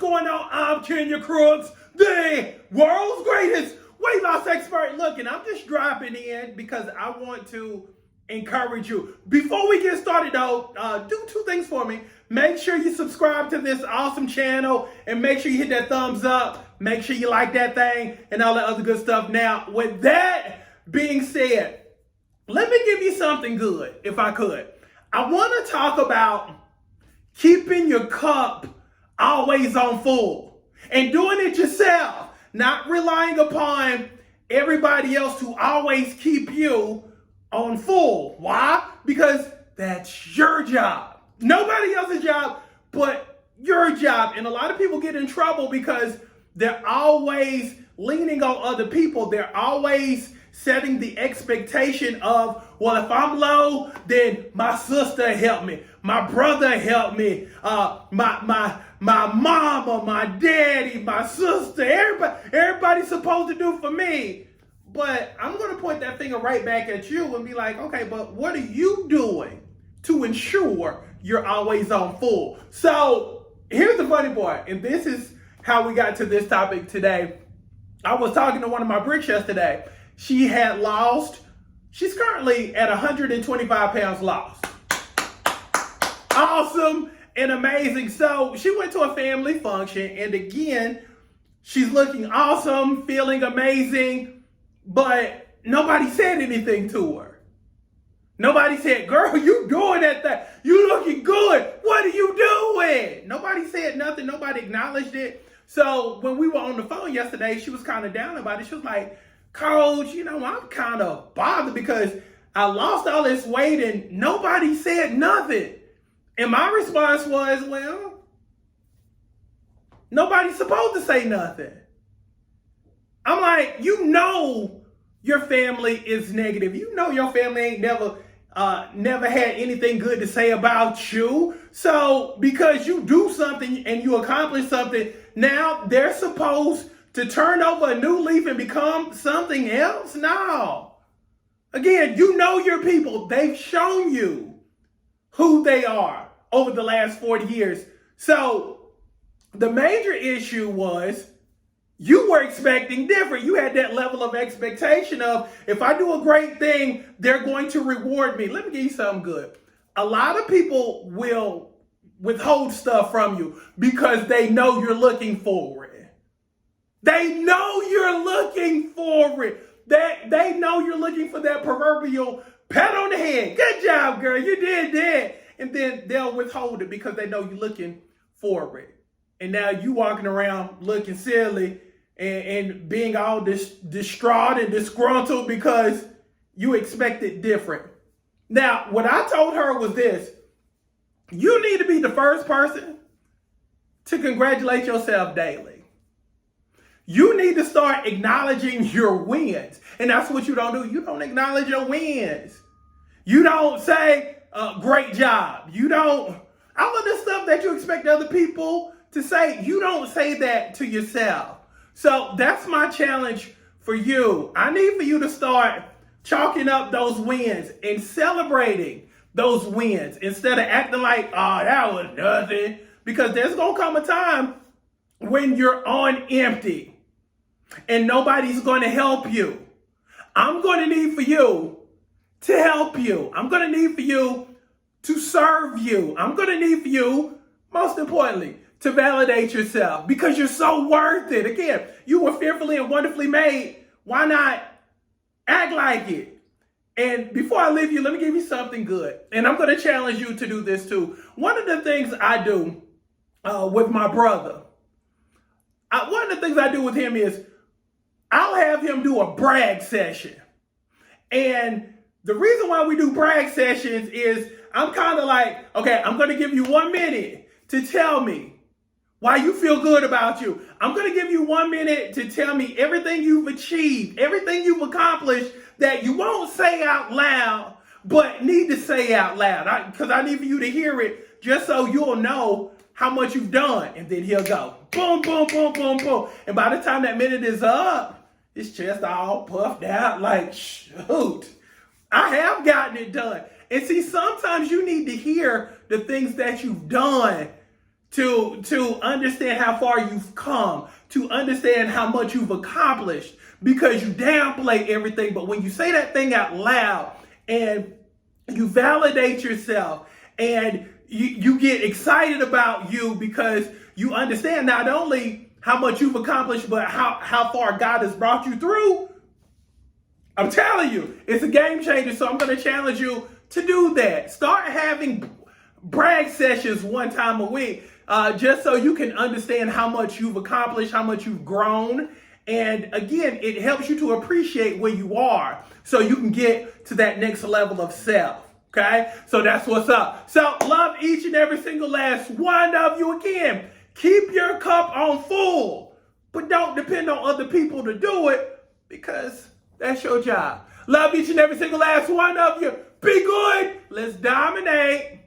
going on? I'm Kenya Crooks, the world's greatest weight loss expert. Look, and I'm just dropping in because I want to encourage you. Before we get started though, do two things for me. Make sure you subscribe to this awesome channel and make sure you hit that thumbs up. Make sure you like that thing and all that other good stuff. Now, with that being said, let me give you something good, if I could. I want to talk about keeping your cup always on full and doing it yourself, not relying upon everybody else to always keep you on full. Why? Because that's your job. Nobody else's job but your job. And a lot of people get in trouble because they're always leaning on other people. They're always setting the expectation of, well, if I'm low, then my sister helped me, my brother helped me, my mama, my daddy, my sister, everybody's supposed to do for me. But I'm going to point that finger right back at you and be like, okay, but what are you doing to ensure you're always on full? So here's the funny part, and this is how we got to this topic today. I was talking to one of my bricks yesterday. She had lost, she's currently at 125 pounds lost. Awesome and amazing. So she went to a family function, and again, she's looking awesome, feeling amazing, but nobody said anything to her. Nobody said, girl, you doing that thing. You looking good. What are you doing? Nobody said nothing. Nobody acknowledged it. So when we were on the phone yesterday, she was kind of down about it. She was like, Coach, I'm kind of bothered because I lost all this weight and nobody said nothing. And my response was, well, nobody's supposed to say nothing. I'm like, your family is negative. Your family ain't never had anything good to say about you. So because you do something and you accomplish something, now they're supposed to turn over a new leaf and become something else? No. Again, your people. They've shown you who they are over the last 40 years. So the major issue was you were expecting different. You had that level of expectation of, if I do a great thing, they're going to reward me. Let me give you something good. A lot of people will withhold stuff from you because they know you're looking for it. They know you're looking for it. They know you're looking for that proverbial pat on the head. Good job, girl. You did that. And then they'll withhold it because they know you're looking for it. And now you walking around looking silly and being all distraught and disgruntled because you expected different. Now, what I told her was this. You need to be the first person to congratulate yourself daily. You need to start acknowledging your wins. And that's what you don't do. You don't acknowledge your wins. You don't say, great job. You don't, all of this stuff that you expect other people to say, you don't say that to yourself. So that's my challenge for you. I need for you to start chalking up those wins and celebrating those wins instead of acting like, oh, that was nothing. Because there's going to come a time when you're on empty and nobody's going to help you. I'm going to need for you to help you. I'm going to need for you to serve you. I'm going to need for you, most importantly, to validate yourself because you're so worth it. Again, you were fearfully and wonderfully made. Why not act like it? And before I leave you, let me give you something good. And I'm going to challenge you to do this too. One of the things I do with my brother, one of the things I do with him is I'll have him do a brag session. And the reason why we do brag sessions is I'm kind of like, okay, I'm going to give you 1 minute to tell me why you feel good about you. I'm going to give you 1 minute to tell me everything you've achieved, everything you've accomplished that you won't say out loud, but need to say out loud. Because I need for you to hear it just so you'll know how much you've done. And then he'll go, boom, boom, boom, boom, boom. And by the time that minute is up, his chest all puffed out like, shoot, I have gotten it done. And see, sometimes you need to hear the things that you've done to understand how far you've come, to understand how much you've accomplished, because you downplay everything. But when you say that thing out loud and you validate yourself and you get excited about you, because you understand not only how much you've accomplished, but how far God has brought you through, I'm telling you, it's a game changer. So I'm going to challenge you to do that. Start having brag sessions one time a week, just so you can understand how much you've accomplished, how much you've grown. And again, it helps you to appreciate where you are so you can get to that next level of self. Okay? So that's what's up. So love each and every single last one of you. Again, keep your cup on full, but don't depend on other people to do it, because that's your job. Love each and every single last one of you. Be good. Let's dominate.